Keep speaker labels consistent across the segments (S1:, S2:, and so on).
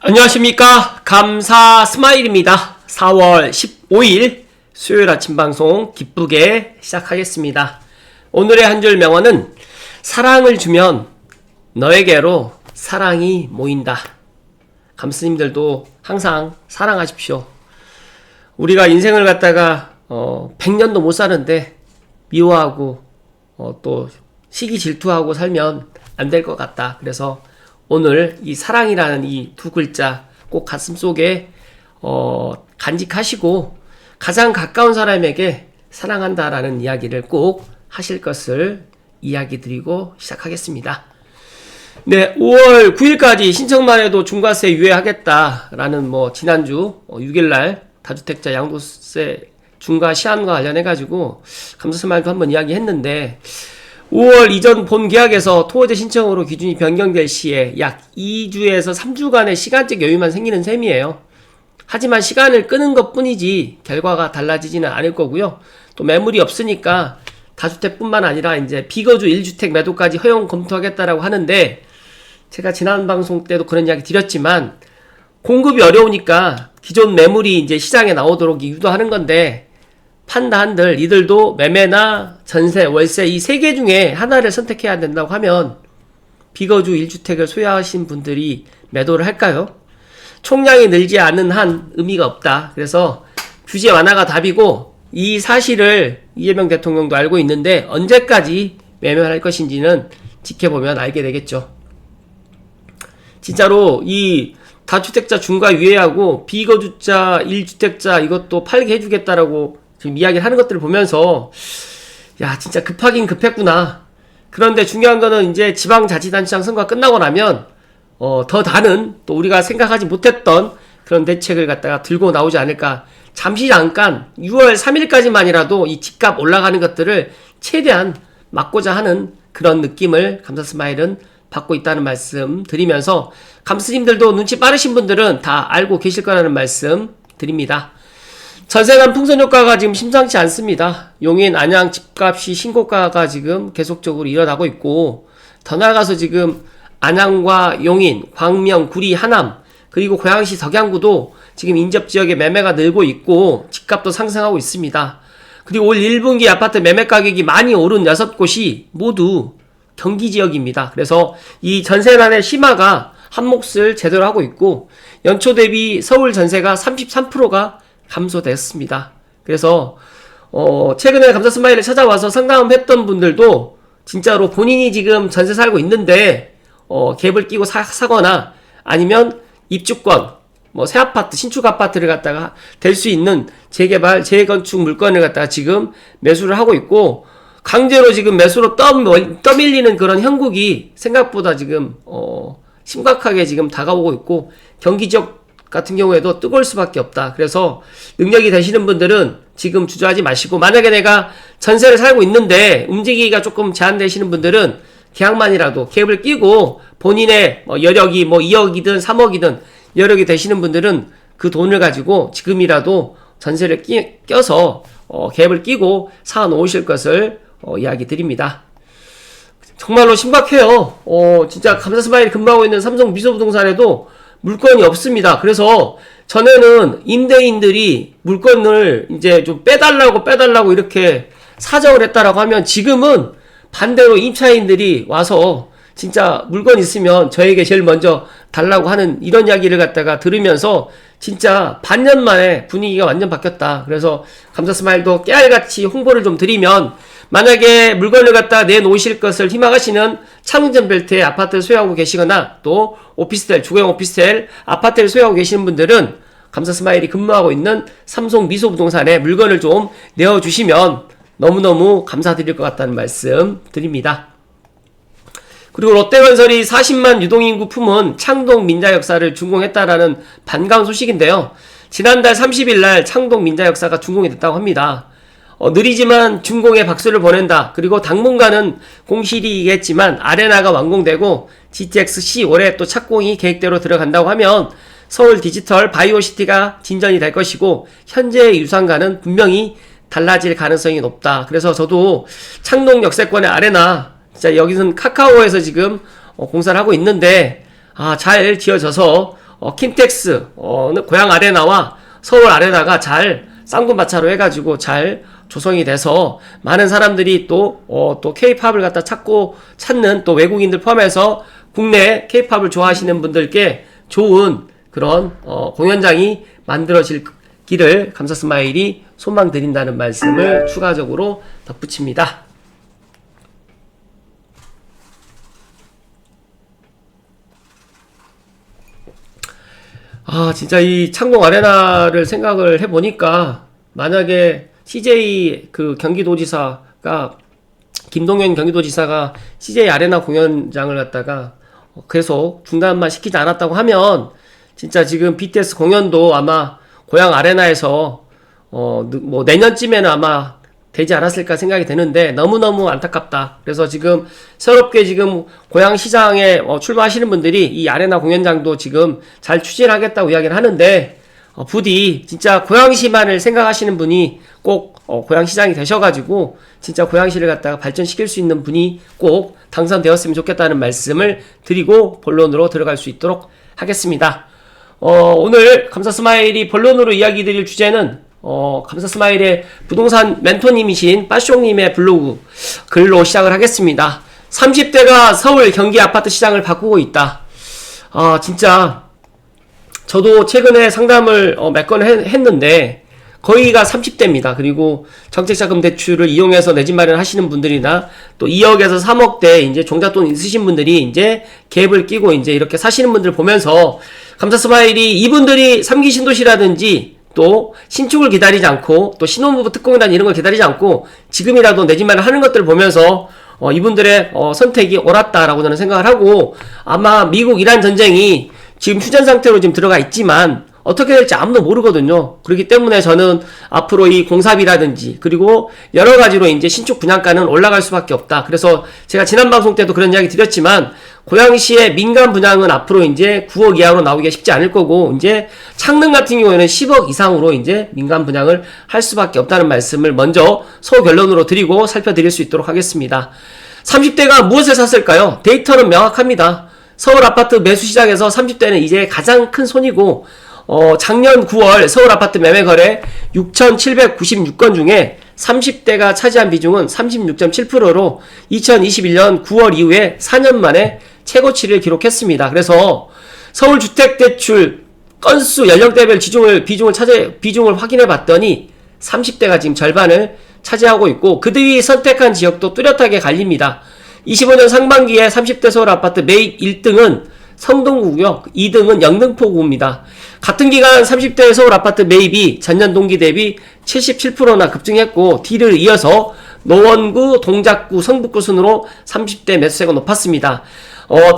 S1: 안녕하십니까. 감사 스마일입니다. 4월 15일 수요일 아침 방송 기쁘게 시작하겠습니다. 오늘의 한 줄 명언은 사랑을 주면 너에게로 사랑이 모인다. 감스님들도 항상 사랑하십시오. 우리가 인생을 갖다가 100년도 못 사는데 미워하고 또 시기 질투하고 살면 안 될 것 같다. 그래서 오늘 이 사랑이라는 이 두 글자 꼭 가슴속에 간직하시고 가장 가까운 사람에게 사랑한다라는 이야기를 꼭 하실 것을 이야기 드리고 시작하겠습니다. 네, 5월 9일까지 신청만 해도 중과세 유예하겠다라는 지난주 6일날 다주택자 양도세 중과 시한과 관련해가지고 감사스마일도 한번 이야기했는데 5월 이전 본 계약에서 토호제 신청으로 기준이 변경될 시에 약 2주에서 3주간의 시간적 여유만 생기는 셈이에요. 하지만 시간을 끄는 것 뿐이지 결과가 달라지지는 않을 거고요. 또 매물이 없으니까 다주택뿐만 아니라 이제 비거주 1주택 매도까지 허용 검토하겠다라고 하는데 제가 지난 방송 때도 그런 이야기 드렸지만 공급이 어려우니까 기존 매물이 이제 시장에 나오도록 유도하는 건데 판다 한들 이들도 매매나 전세, 월세 이 세 개 중에 하나를 선택해야 된다고 하면 비거주 1주택을 소유하신 분들이 매도를 할까요? 총량이 늘지 않은 한 의미가 없다. 그래서 규제 완화가 답이고 이 사실을 이재명 대통령도 알고 있는데 언제까지 매매할 것인지는 지켜보면 알게 되겠죠. 진짜로 이 다주택자 중과 유예하고 비거주자 1주택자 이것도 팔게 해주겠다라고 지금 이야기를 하는 것들을 보면서 야 진짜 급하긴 급했구나. 그런데 중요한 거는 이제 지방자치단체장 선거가 끝나고 나면 더 다른 또 우리가 생각하지 못했던 그런 대책을 갖다가 들고 나오지 않을까. 잠시 잠깐 6월 3일까지만이라도 이 집값 올라가는 것들을 최대한 막고자 하는 그런 느낌을 감사스마일은 받고 있다는 말씀 드리면서 감스님들도 눈치 빠르신 분들은 다 알고 계실 거라는 말씀 드립니다. 전세난 풍선 효과가 지금 심상치 않습니다. 용인, 안양 집값이 신고가가 지금 계속적으로 일어나고 있고 더 나아가서 지금 안양과 용인, 광명, 구리, 하남 그리고 고양시 덕양구도 지금 인접지역에 매매가 늘고 있고 집값도 상승하고 있습니다. 그리고 올 1분기 아파트 매매 가격이 많이 오른 6곳이 모두 경기지역입니다. 그래서 이 전세난의 심화가 한몫을 제대로 하고 있고 연초 대비 서울 전세가 33%가 감소됐습니다. 그래서 최근에 감사스마일을 찾아와서 상담했던 분들도 진짜로 본인이 지금 전세 살고 있는데 갭을 끼고 사거나 아니면 입주권 새 아파트 신축 아파트를 갖다가 될 수 있는 재개발 재건축 물건을 갖다가 지금 매수를 하고 있고 강제로 지금 매수로 떠밀리는 그런 형국이 생각보다 지금 심각하게 지금 다가오고 있고 경기 지역 같은 경우에도 뜨거울 수밖에 없다. 그래서 능력이 되시는 분들은 지금 주저하지 마시고 만약에 내가 전세를 살고 있는데 움직이기가 조금 제한되시는 분들은 계약만이라도 갭을 끼고 본인의 여력이 2억이든 3억이든 여력이 되시는 분들은 그 돈을 가지고 지금이라도 전세를 껴서 갭을 끼고 사 놓으실 것을 이야기 드립니다. 정말로 심각해요. 진짜 감사스마일이 근무하고 있는 삼성 미소부동산에도 물건이 없습니다. 그래서 전에는 임대인들이 물건을 이제 좀 빼달라고 이렇게 사정을 했다라고 하면 지금은 반대로 임차인들이 와서 진짜 물건 있으면 저에게 제일 먼저 달라고 하는 이런 이야기를 갖다가 들으면서 진짜 반년 만에 분위기가 완전 바뀌었다. 그래서 감사스마일도 깨알같이 홍보를 좀 드리면 만약에 물건을 갖다 내놓으실 것을 희망하시는 창운전 벨트에 아파트를 소유하고 계시거나 또 오피스텔, 주거용 오피스텔, 아파트를 소유하고 계시는 분들은 감사스마일이 근무하고 있는 삼성 미소부동산에 물건을 좀 내어주시면 너무너무 감사드릴 것 같다는 말씀 드립니다. 그리고 롯데건설이 40만 유동인구 품은 창동 민자역사를 준공했다라는 반가운 소식인데요. 지난달 30일 날 창동 민자역사가 준공이 됐다고 합니다. 느리지만 준공에 박수를 보낸다. 그리고 당분간은 공실이겠지만 아레나가 완공되고 GTX-C 올해 또 착공이 계획대로 들어간다고 하면 서울 디지털 바이오시티가 진전이 될 것이고 현재의 유상과는 분명히 달라질 가능성이 높다. 그래서 저도 창동 역세권의 아레나 진짜 여기서는 카카오에서 지금 공사를 하고 있는데 잘 지어져서 킨텍스, 고양 아레나와 서울 아레나가 잘 쌍둥마차로 해가지고 잘 조성이 돼서 많은 사람들이 또 K-팝을 갖다 찾는 또 외국인들 포함해서 국내 K-팝을 좋아하시는 분들께 좋은 그런 공연장이 만들어지기를 감사스마일이 소망드린다는 말씀을 추가적으로 덧붙입니다. 진짜 이 창동 아레나를 생각을 해보니까 만약에 CJ 경기도지사가 김동연 경기도지사가 CJ 아레나 공연장을 갖다가 계속 중단만 시키지 않았다고 하면 진짜 지금 BTS 공연도 아마 고양 아레나에서 뭐 내년쯤에는 아마 되지 않았을까 생각이 되는데 너무너무 안타깝다. 그래서 지금 새롭게 지금 고양시장에 출마하시는 분들이 이 아레나 공연장도 지금 잘 추진하겠다고 이야기를 하는데 부디 진짜 고양시만을 생각하시는 분이 꼭 고양시장이 되셔가지고 진짜 고양시를 갖다가 발전시킬 수 있는 분이 꼭 당선되었으면 좋겠다는 말씀을 드리고 본론으로 들어갈 수 있도록 하겠습니다. 오늘 감사스마일이 본론으로 이야기 드릴 주제는 감사스마일의 부동산 멘토님이신 빠숑님의 블로그 글로 시작을 하겠습니다. 30대가 서울 경기 아파트 시장을 바꾸고 있다. 진짜 저도 최근에 상담을 몇 건 했는데 거의가 30대입니다. 그리고 정책자금 대출을 이용해서 내 집 마련하시는 분들이나 또 2억에서 3억대 이제 종잣돈 있으신 분들이 이제 갭을 끼고 이제 이렇게 사시는 분들 보면서 감사스마일이 이분들이 3기 신도시라든지 또 신축을 기다리지 않고 또 신혼부부 특공단 이런 걸 기다리지 않고 지금이라도 내 집 마련 하는 것들을 보면서 이분들의 선택이 옳았다라고 저는 생각을 하고 아마 미국 이란 전쟁이 지금 휴전 상태로 지금 들어가 있지만 어떻게 될지 아무도 모르거든요. 그렇기 때문에 저는 앞으로 이 공사비라든지 그리고 여러 가지로 이제 신축 분양가는 올라갈 수밖에 없다. 그래서 제가 지난 방송 때도 그런 이야기 드렸지만 고양시의 민간 분양은 앞으로 이제 9억 이하로 나오기가 쉽지 않을 거고 이제 창릉 같은 경우에는 10억 이상으로 이제 민간 분양을 할 수밖에 없다는 말씀을 먼저 소결론으로 드리고 살펴드릴 수 있도록 하겠습니다. 30대가 무엇을 샀을까요? 데이터는 명확합니다. 서울 아파트 매수 시장에서 30대는 이제 가장 큰 손이고 작년 9월 서울 아파트 매매 거래 6,796건 중에 30대가 차지한 비중은 36.7%로 2021년 9월 이후에 4년 만에 최고치를 기록했습니다. 그래서 서울 주택대출 건수 연령대별 비중을 확인해 봤더니 30대가 지금 절반을 차지하고 있고 그들이 선택한 지역도 뚜렷하게 갈립니다. 25년 상반기에 30대 서울 아파트 매입 1등은 성동구고요. 2등은 영등포구입니다. 같은 기간 30대 서울 아파트 매입이 전년 동기 대비 77%나 급증했고 뒤를 이어서 노원구, 동작구, 성북구 순으로 30대 매수세가 높았습니다.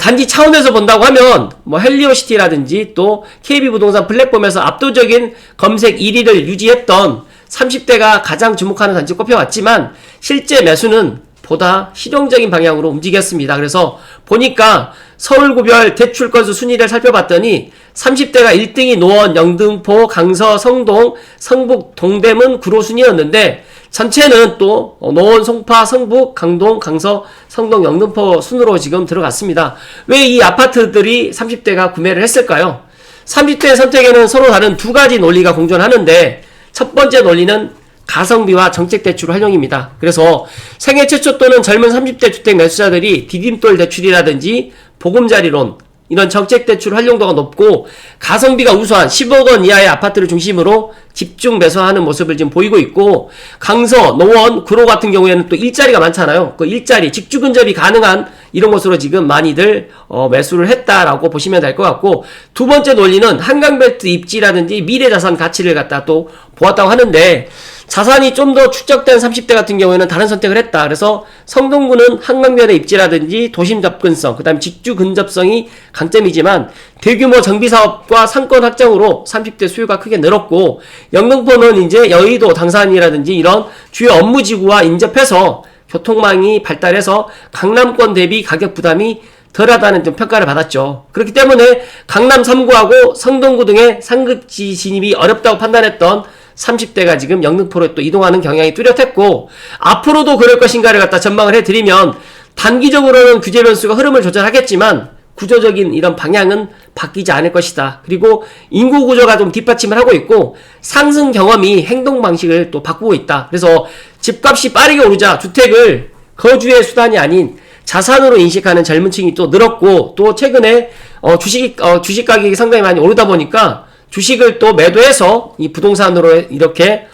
S1: 단지 차원에서 본다고 하면 뭐 헬리오시티라든지 또 KB부동산 플랫폼에서 압도적인 검색 1위를 유지했던 30대가 가장 주목하는 단지 꼽혀왔지만 실제 매수는 보다 실용적인 방향으로 움직였습니다. 그래서 보니까 서울구별 대출 건수 순위를 살펴봤더니 30대가 1등이 노원, 영등포, 강서, 성동, 성북, 동대문, 구로 순이었는데 전체는 또 노원, 송파, 성북, 강동, 강서, 성동, 영등포 순으로 지금 들어갔습니다. 왜 이 아파트들이 30대가 구매를 했을까요? 30대의 선택에는 서로 다른 두 가지 논리가 공존하는데 첫 번째 논리는 가성비와 정책대출 활용입니다. 그래서 생애 최초 또는 젊은 30대 주택 매수자들이 디딤돌 대출이라든지 보금자리론 이런 정책대출 활용도가 높고 가성비가 우수한 10억 원 이하의 아파트를 중심으로 집중 매수하는 모습을 지금 보이고 있고 강서, 노원, 구로 같은 경우에는 또 일자리가 많잖아요. 그 일자리, 직주 근접이 가능한 이런 곳으로 지금 많이들 매수를 했다라고 보시면 될 것 같고 두 번째 논리는 한강벨트 입지라든지 미래자산 가치를 갖다 또 보았다고 하는데 자산이 좀 더 축적된 30대 같은 경우에는 다른 선택을 했다. 그래서 성동구는 한강변의 입지라든지 도심 접근성, 그 다음 직주 근접성이 강점이지만 대규모 정비사업과 상권 확장으로 30대 수요가 크게 늘었고 영등포는 이제 여의도, 당산이라든지 이런 주요 업무지구와 인접해서 교통망이 발달해서 강남권 대비 가격 부담이 덜하다는 좀 평가를 받았죠. 그렇기 때문에 강남 3구하고 성동구 등의 상급지 진입이 어렵다고 판단했던 30대가 지금 영등포로 또 이동하는 경향이 뚜렷했고 앞으로도 그럴 것인가를 갖다 전망을 해드리면 단기적으로는 규제 변수가 흐름을 조절하겠지만 구조적인 이런 방향은 바뀌지 않을 것이다. 그리고 인구 구조가 좀 뒷받침을 하고 있고 상승 경험이 행동 방식을 또 바꾸고 있다. 그래서 집값이 빠르게 오르자 주택을 거주의 수단이 아닌 자산으로 인식하는 젊은 층이 또 늘었고, 또 최근에 주식 가격이 상당히 많이 오르다 보니까 주식을 또 매도해서 이 부동산으로 이렇게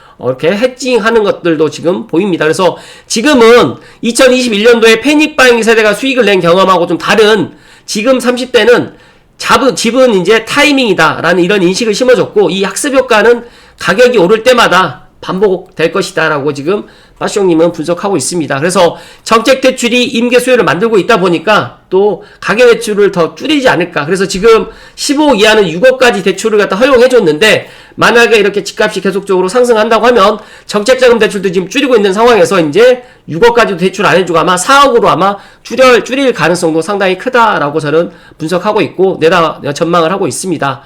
S1: 해칭하는 것들도 지금 보입니다. 그래서 지금은 2021년도에 패닉바잉 세대가 수익을 낸 경험하고 좀 다른, 지금 30대는 집은 이제 타이밍이다라는 이런 인식을 심어줬고, 이 학습 효과는 가격이 오를 때마다 반복될 것이다 라고 지금 빠숑님은 분석하고 있습니다. 그래서 정책 대출이 임계 수요를 만들고 있다 보니까 또 가계 대출을 더 줄이지 않을까. 그래서 지금 15억 이하는 6억까지 대출을 갖다 허용해 줬는데, 만약에 이렇게 집값이 계속적으로 상승한다고 하면 정책자금 대출도 지금 줄이고 있는 상황에서 이제 6억까지도 대출 안 해주고 아마 4억으로 아마 줄일 가능성도 상당히 크다라고 저는 분석하고 있고 내다 전망을 하고 있습니다.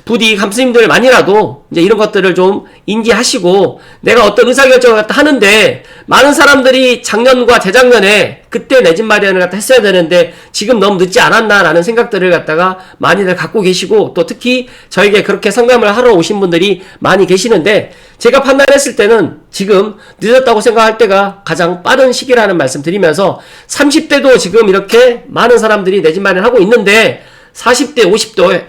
S1: 부디 감스님들만이라도 이제 이런 것들을 좀 인지하시고, 내가 어떤 의사결정을 갖다 하는데 많은 사람들이 작년과 재작년에 그때 내 집 마련을 갖다 했어야 되는데 지금 너무 늦지 않았나라는 생각들을 갖다가 많이들 갖고 계시고, 또 특히 저에게 그렇게 상담을 하러 오신 분들이 많이 계시는데, 제가 판단했을 때는 지금 늦었다고 생각할 때가 가장 빠른 시기라는 말씀 드리면서, 30대도 지금 이렇게 많은 사람들이 내 집 마련하고 있는데 40대,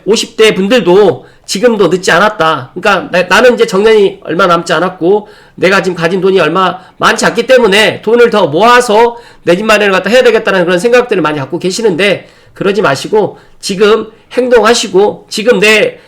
S1: 50대 분들도 지금도 늦지 않았다. 그러니까 나는 이제 정년이 얼마 남지 않았고 내가 지금 가진 돈이 얼마 많지 않기 때문에 돈을 더 모아서 내 집 마련을 갖다 해야 되겠다는 그런 생각들을 많이 갖고 계시는데, 그러지 마시고 지금 행동하시고 지금 내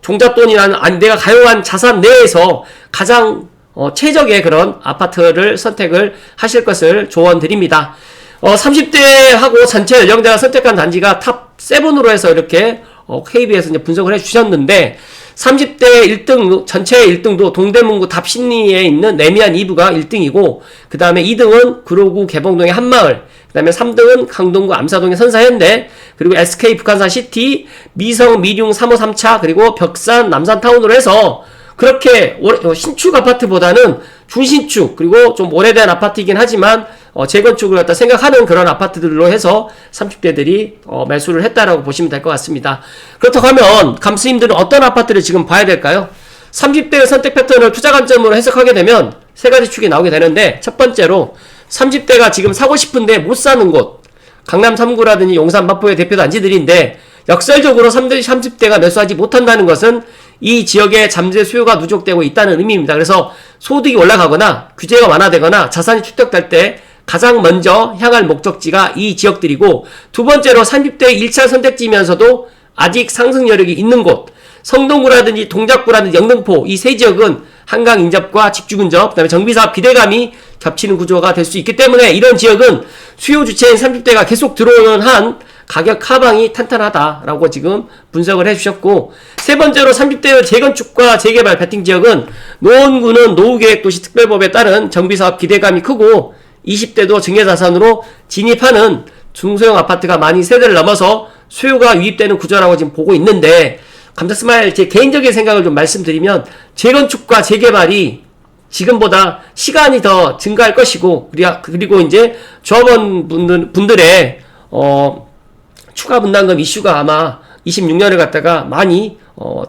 S1: 종잣돈이라는 내가 가용한 자산 내에서 가장 최적의 그런 아파트를 선택을 하실 것을 조언드립니다. 30대하고 전체 연령대가 선택한 단지가 탑 7으로 해서 이렇게 KB에서 이제 분석을 해주셨는데, 30대 1등, 전체 1등도 동대문구 답신리에 있는 레미안 2부가 1등이고, 그 다음에 2등은 구로구 개봉동의 한마을, 그 다음에 3등은 강동구 암사동의 선사현대, 그리고 SK 북한산 시티, 미성 미룡 3호 3차, 그리고 벽산 남산타운으로 해서 그렇게 신축 아파트보다는 중신축, 그리고 좀 오래된 아파트이긴 하지만 재건축을 갖다 생각하는 그런 아파트들로 해서 30대들이 매수를 했다라고 보시면 될 것 같습니다. 그렇다고 하면 감스님들은 어떤 아파트를 지금 봐야 될까요? 30대의 선택 패턴을 투자 관점으로 해석하게 되면 세 가지 축이 나오게 되는데, 첫 번째로 30대가 지금 사고 싶은데 못 사는 곳, 강남 3구라든지 용산 마포의 대표 단지들인데 역설적으로 30대가 매수하지 못한다는 것은 이 지역의 잠재 수요가 누적되고 있다는 의미입니다. 그래서 소득이 올라가거나 규제가 완화되거나 자산이 축적될 때 가장 먼저 향할 목적지가 이 지역들이고, 두 번째로 30대의 1차 선택지면서도 아직 상승 여력이 있는 곳, 성동구라든지 동작구라든지 영등포, 이 세 지역은 한강 인접과 직주 근접, 그 다음에 정비사업 기대감이 겹치는 구조가 될 수 있기 때문에 이런 지역은 수요 주체인 30대가 계속 들어오는 한 가격 하방이 탄탄하다라고 지금 분석을 해주셨고, 세 번째로 30대의 재건축과 재개발 베팅 지역은 노원구는 노후계획도시특별법에 따른 정비사업 기대감이 크고 20대도 증여자산으로 진입하는 중소형 아파트가 많이 세대를 넘어서 수요가 유입되는 구조라고 지금 보고 있는데, 감자스마일 제 개인적인 생각을 좀 말씀드리면 재건축과 재개발이 지금보다 시간이 더 증가할 것이고, 그리고 이제 조합원 분들의 추가 분담금 이슈가 아마 26년을 갖다가 많이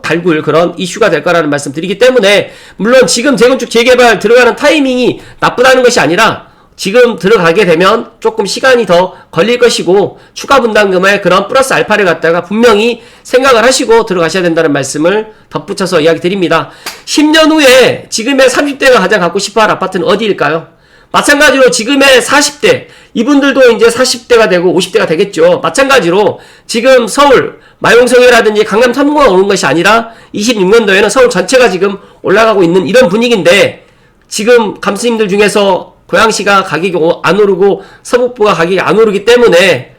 S1: 달굴 그런 이슈가 될 거라는 말씀 드리기 때문에, 물론 지금 재건축 재개발 들어가는 타이밍이 나쁘다는 것이 아니라 지금 들어가게 되면 조금 시간이 더 걸릴 것이고 추가 분담금의 그런 플러스 알파를 갖다가 분명히 생각을 하시고 들어가셔야 된다는 말씀을 덧붙여서 이야기 드립니다. 10년 후에 지금의 30대가 가장 갖고 싶어할 아파트는 어디일까요? 마찬가지로 지금의 40대, 이분들도 이제 40대가 되고 50대가 되겠죠. 마찬가지로 지금 서울 마용성이라든지 강남 3구가 오는 것이 아니라 26년도에는 서울 전체가 지금 올라가고 있는 이런 분위기인데, 지금 감스님들 중에서 고양시가 가격이 안 오르고 서북부가 가격이 안 오르기 때문에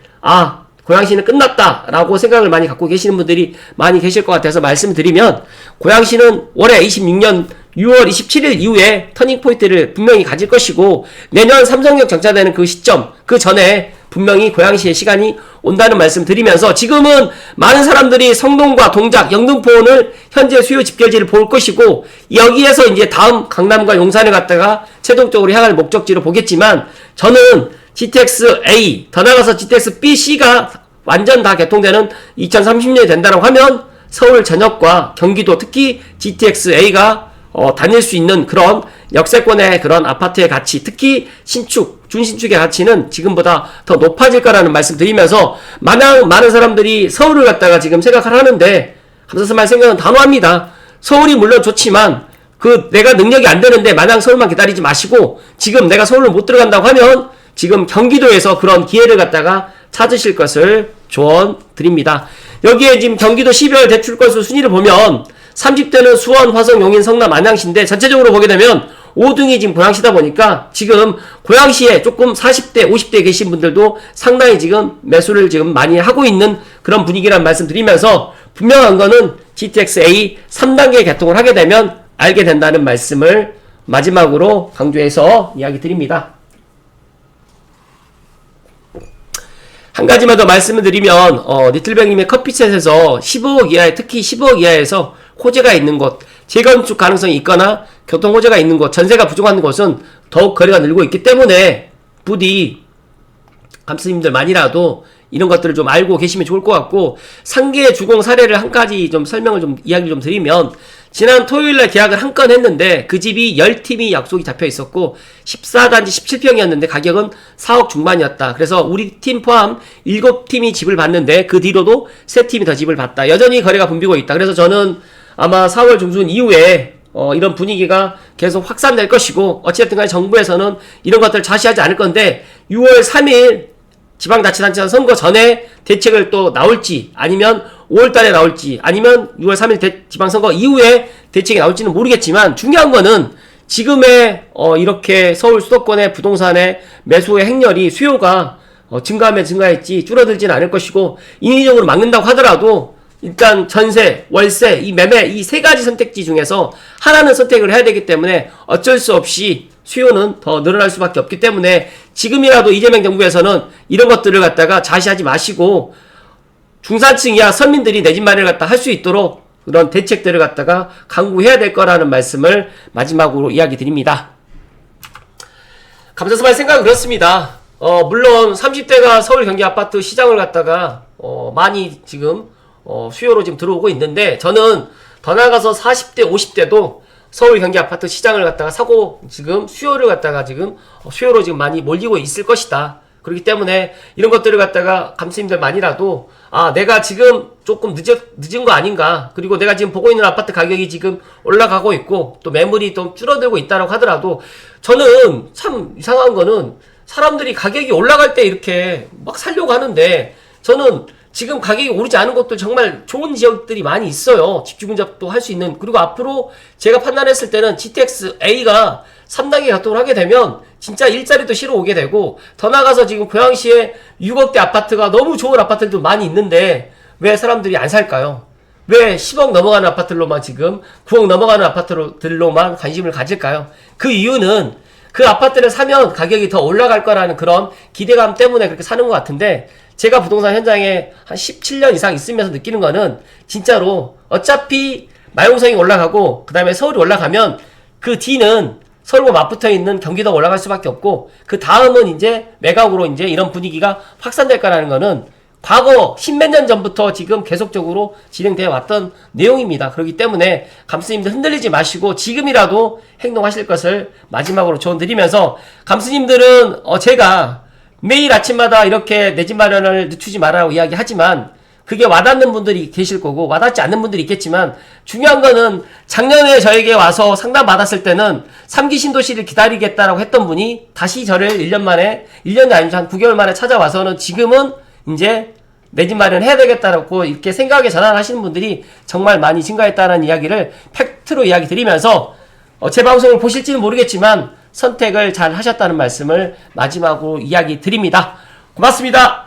S1: 고양시는 끝났다라고 생각을 많이 갖고 계시는 분들이 많이 계실 것 같아서 말씀드리면, 고양시는 올해 26년 6월 27일 이후에 터닝포인트를 분명히 가질 것이고, 내년 삼성역 정차되는 그 시점, 그 전에 분명히 고양시의 시간이 온다는 말씀 드리면서, 지금은 많은 사람들이 성동과 동작, 영등포원을 현재 수요 집결지를 볼 것이고, 여기에서 이제 다음 강남과 용산을 갖다가 최종적으로 향할 목적지로 보겠지만, 저는 GTX A, 더 나아가서 GTX B, C가 완전 다 개통되는 2030년이 된다고 하면 서울 전역과 경기도 특히 GTX-A가 다닐 수 있는 그런 역세권의 그런 아파트의 가치, 특히 신축, 준신축의 가치는 지금보다 더 높아질 거라는 말씀 드리면서, 마냥 많은 사람들이 서울을 갖다가 지금 생각을 하는데, 감사스말 생각은 단호합니다. 서울이 물론 좋지만 내가 능력이 안 되는데 마냥 서울만 기다리지 마시고, 지금 내가 서울을 못 들어간다고 하면 지금 경기도에서 그런 기회를 갖다가 찾으실 것을 조언 드립니다. 여기에 지금 경기도 12월 대출 건수 순위를 보면 30대는 수원, 화성, 용인, 성남, 안양시인데, 전체적으로 보게 되면 5등이 지금 고양시다 보니까 지금 고양시에 조금 40대, 50대에 계신 분들도 상당히 지금 매수를 지금 많이 하고 있는 그런 분위기란 말씀 드리면서, 분명한 거는 GTX-A 3단계 개통을 하게 되면 알게 된다는 말씀을 마지막으로 강조해서 이야기 드립니다. 한 가지만 더 말씀을 드리면, 리틀뱅님의 커피챗에서 15억 이하에, 특히 15억 이하에서 호재가 있는 곳, 재건축 가능성이 있거나 교통 호재가 있는 곳, 전세가 부족한 곳은 더욱 거래가 늘고 있기 때문에 부디 감스님들만이라도 이런 것들을 좀 알고 계시면 좋을 것 같고, 상계 주공 사례를 한 가지 좀 설명을 좀 이야기를 좀 드리면, 지난 토요일날 계약을 한 건 했는데 그 집이 10팀이 약속이 잡혀 있었고 14단지 17평이었는데 가격은 4억 중반이었다. 그래서 우리 팀 포함 7팀이 집을 봤는데 그 뒤로도 3팀이 더 집을 봤다. 여전히 거래가 붐비고 있다. 그래서 저는 아마 4월 중순 이후에 이런 분위기가 계속 확산될 것이고, 어찌됐든 간에 정부에서는 이런 것들을 좌시하지 않을 건데, 6월 3일 지방자치단체장 선거 전에 대책을 또 나올지, 아니면 5월달에 나올지, 아니면 6월 3일 지방선거 이후에 대책이 나올지는 모르겠지만, 중요한 거는 지금의 이렇게 서울 수도권의 부동산의 매수의 행렬이, 수요가 증가하면 증가했지 줄어들지는 않을 것이고, 인위적으로 막는다고 하더라도 일단 전세, 월세, 이 매매, 이 세 가지 선택지 중에서 하나는 선택을 해야 되기 때문에 어쩔 수 없이 수요는 더 늘어날 수밖에 없기 때문에, 지금이라도 이재명 정부에서는 이런 것들을 갖다가 좌시하지 마시고 중산층 이하 서민들이 내 집 마련을 갖다 할 수 있도록 그런 대책들을 갖다가 강구해야 될 거라는 말씀을 마지막으로 이야기 드립니다. 감사스마의 생각은 그렇습니다. 물론 30대가 서울 경기 아파트 시장을 갖다가 많이 지금 수요로 지금 들어오고 있는데, 저는 더 나아가서 40대, 50대도 서울 경기 아파트 시장을 갖다가 사고 지금 수요를 갖다가 지금 수요로 지금 많이 몰리고 있을 것이다. 그렇기 때문에 이런 것들을 갖다가 감스님들만이라도, 내가 지금 조금 늦은 거 아닌가, 그리고 내가 지금 보고 있는 아파트 가격이 지금 올라가고 있고 또 매물이 좀 줄어들고 있다고 하더라도, 저는 참 이상한 거는 사람들이 가격이 올라갈 때 이렇게 막 살려고 하는데, 저는 지금 가격이 오르지 않은 곳들 정말 좋은 지역들이 많이 있어요. 집주분잡도 할 수 있는. 그리고 앞으로 제가 판단했을 때는 GTX-A가 3단계 개통을 하게 되면 진짜 일자리도 실어 오게 되고, 더 나가서 지금 고양시에 6억대 아파트가 너무 좋은 아파트들도 많이 있는데 왜 사람들이 안 살까요? 왜 10억 넘어가는 아파트로만, 지금 9억 넘어가는 아파트들로만 관심을 가질까요? 그 이유는 그 아파트를 사면 가격이 더 올라갈 거라는 그런 기대감 때문에 그렇게 사는 것 같은데, 제가 부동산 현장에 한 17년 이상 있으면서 느끼는 거는, 진짜로 어차피 마용성이 올라가고 그 다음에 서울이 올라가면 그 뒤는 서울과 맞붙어 있는 경기도가 올라갈 수밖에 없고, 그 다음은 이제 매각으로 이제 이런 분위기가 확산될 거라는 거는 과거 10몇 년 전부터 지금 계속적으로 진행되어 왔던 내용입니다. 그렇기 때문에 감스님들 흔들리지 마시고 지금이라도 행동하실 것을 마지막으로 조언드리면서, 감스님들은 제가 매일 아침마다 이렇게 내 집 마련을 늦추지 말라고 이야기하지만 그게 와닿는 분들이 계실 거고 와닿지 않는 분들이 있겠지만, 중요한 거는 작년에 저에게 와서 상담 받았을 때는 3기 신도시를 기다리겠다라고 했던 분이 다시 저를 1년 만에, 1년이 아니죠, 한 9개월 만에 찾아와서는 지금은 이제 내 집 마련 해야 되겠다라고 이렇게 생각에 전환하시는 분들이 정말 많이 증가했다는 이야기를 팩트로 이야기 드리면서, 제 방송을 보실지는 모르겠지만 선택을 잘 하셨다는 말씀을 마지막으로 이야기 드립니다. 고맙습니다.